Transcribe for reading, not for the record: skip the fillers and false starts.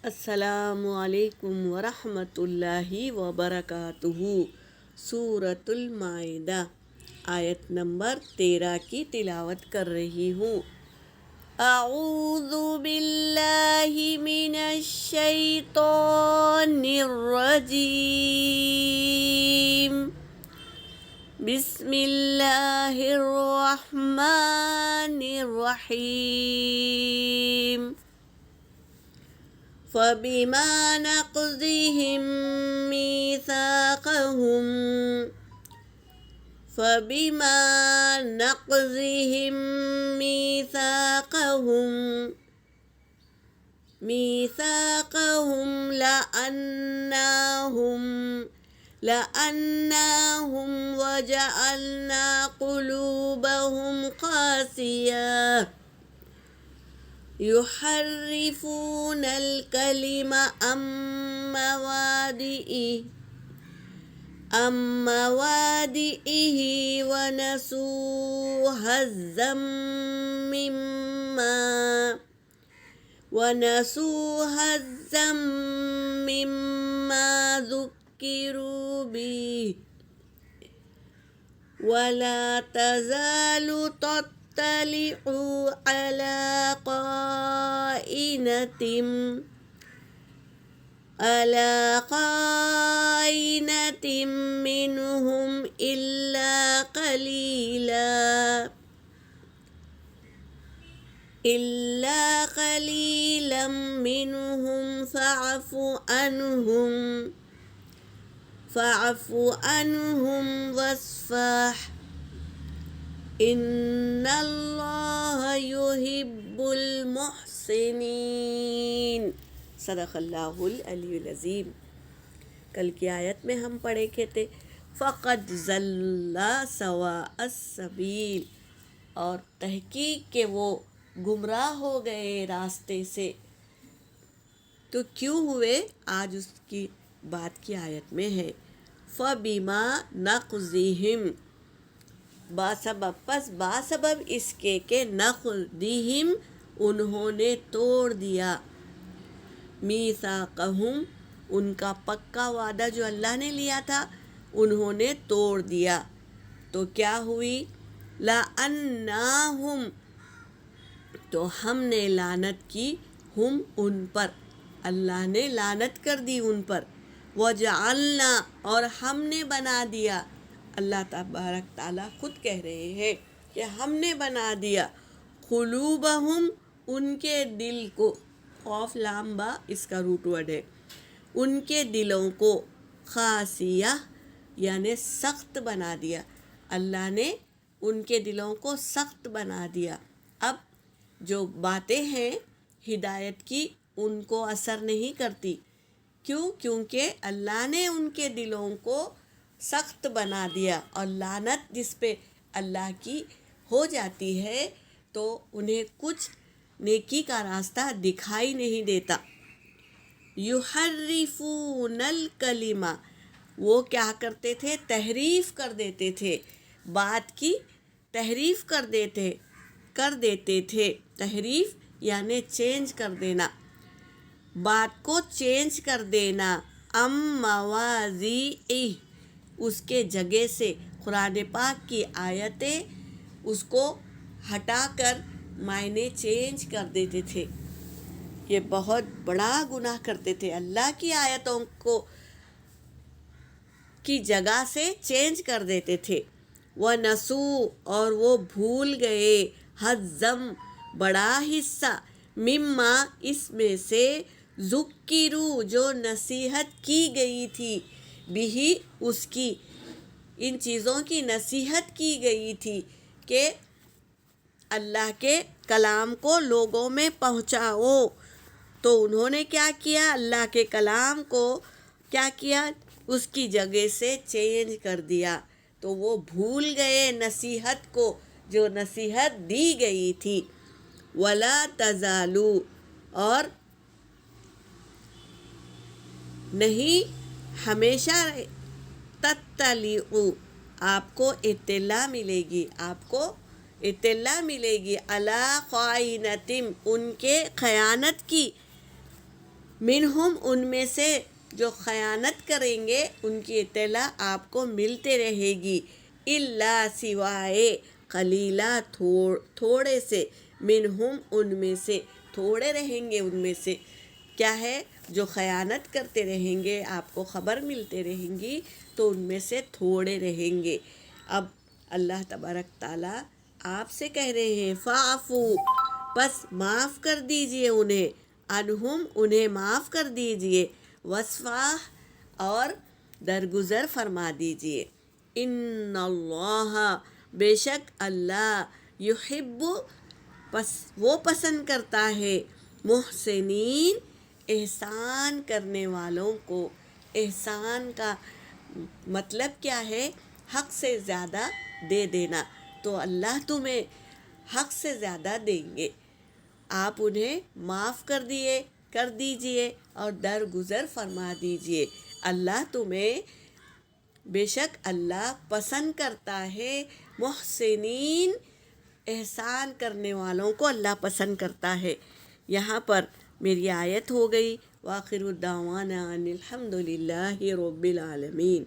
السلام علیکم ورحمۃ اللہ وبرکاتہ۔ سورۃ المائدہ آیت نمبر 13 کی تلاوت کر رہی ہوں۔ اعوذ باللہ من الشیطان الرجیم، بسم اللہ الرحمن الرحیم۔ فَبِمَا نَقْضِهِم مِيثَاقَهُمْ لَأَنَّاهُمْ وَجَعَلْنَا قُلُوبَهُمْ قَاسِيَةً يحرفون الكلم عن مواضعه ونسوا حظا مما ذكروا به ولا تزال تطلع على خائنة منهم إلا قليلا منهم فاعف عنهم واصفح ان اللہ یحب المحسنین۔ صدق اللہ العلی العظیم۔ کل کی آیت میں ہم پڑھے کے تھے فقد ضل سواء السبیل، اور تحقیق کہ وہ گمراہ ہو گئے راستے سے۔ تو کیوں ہوئے، آج اس کی بات کی آیت میں ہے فَبِمَا نَقْضِهِمْ، باسبب اس کے کہ نَقْضِهِمْ انہوں نے توڑ دیا، میثاقہم ان کا پکا وعدہ جو اللہ نے لیا تھا انہوں نے توڑ دیا، تو کیا ہوئی، لَأَنَّاهُمْ تو ہم نے لعنت کی، ہم ان پر، اللہ نے لعنت کر دی ان پر، وَجَعَلْنَا اور ہم نے بنا دیا، اللہ تبارک تعالیٰ خود کہہ رہے ہیں کہ ہم نے بنا دیا، قلوبہم ان کے دل کو، خوف لام با اس کا روٹ ورڈ ہے، ان کے دلوں کو، قاسیہ یعنی سخت بنا دیا، اللہ نے ان کے دلوں کو سخت بنا دیا۔ اب جو باتیں ہیں ہدایت کی ان کو اثر نہیں کرتی، کیونکہ اللہ نے ان کے دلوں کو سخت بنا دیا، اور لعنت جس پہ اللہ کی ہو جاتی ہے تو انہیں کچھ نیکی کا راستہ دکھائی نہیں دیتا۔ یحرفون الکلمہ، وہ کیا کرتے تھے، تحریف کر دیتے تھے، بات کی تحریف کر دیتے تھے، تحریف یعنی چینج کر دینا، بات کو چینج کر دینا، مواضعہ اس کے جگہ سے، قرآن پاک کی آیتیں اس کو ہٹا کر معنی چینج کر دیتے تھے، یہ بہت بڑا گناہ کرتے تھے، اللہ کی آیتوں کو کی جگہ سے چینج کر دیتے تھے، وَنَسُوا اور وہ بھول گئے، حظًّا بڑا حصہ، مما اس میں سے، ذکروا جو نصیحت کی گئی تھی، بہ اس کی، ان چیزوں کی نصیحت کی گئی تھی کہ اللہ کے کلام کو لوگوں میں پہنچاؤ، تو انہوں نے کیا کیا، اللہ کے کلام کو کیا کیا، اس کی جگہ سے چینج کر دیا، تو وہ بھول گئے نصیحت کو جو نصیحت دی گئی تھی، ولا تزالو اور نہیں ہمیشہ، تطلع آپ کو اطلاع ملے گی، آپ کو اطلاع ملے گی، علی خائنۃ ان کے خیانت کی، منہم ان میں سے جو خیانت کریں گے ان کی اطلاع آپ کو ملتے رہے گی، الا سوائے قلیلا تھوڑے سے، منہم ان میں سے، تھوڑے رہیں گے ان میں سے، کیا ہے جو خیانت کرتے رہیں گے آپ کو خبر ملتے رہیں گی تو ان میں سے تھوڑے رہیں گے۔ اب اللہ تبارک تعالیٰ آپ سے کہہ رہے ہیں فاعفو، پس معاف کر دیجئے انہیں، عنہم انہیں معاف کر دیجئے، وصفاح اور درگزر فرما دیجئے۔ ان اللہ، بے شک اللہ، یحب، وہ پسند کرتا ہے، محسنین، احسان کرنے والوں کو۔ احسان کا مطلب کیا ہے؟ حق سے زیادہ دے دینا، تو اللہ تمہیں حق سے زیادہ دیں گے۔ آپ انہیں معاف کر دیجئے اور درگزر فرما دیجئے۔ اللہ تمہیں، بے شک اللہ پسند کرتا ہے، محسنین، احسان کرنے والوں کو اللہ پسند کرتا ہے۔ یہاں پر میری آیت ہو گئی۔ وآخر الدعوانا ان الحمد للہ رب العالمین۔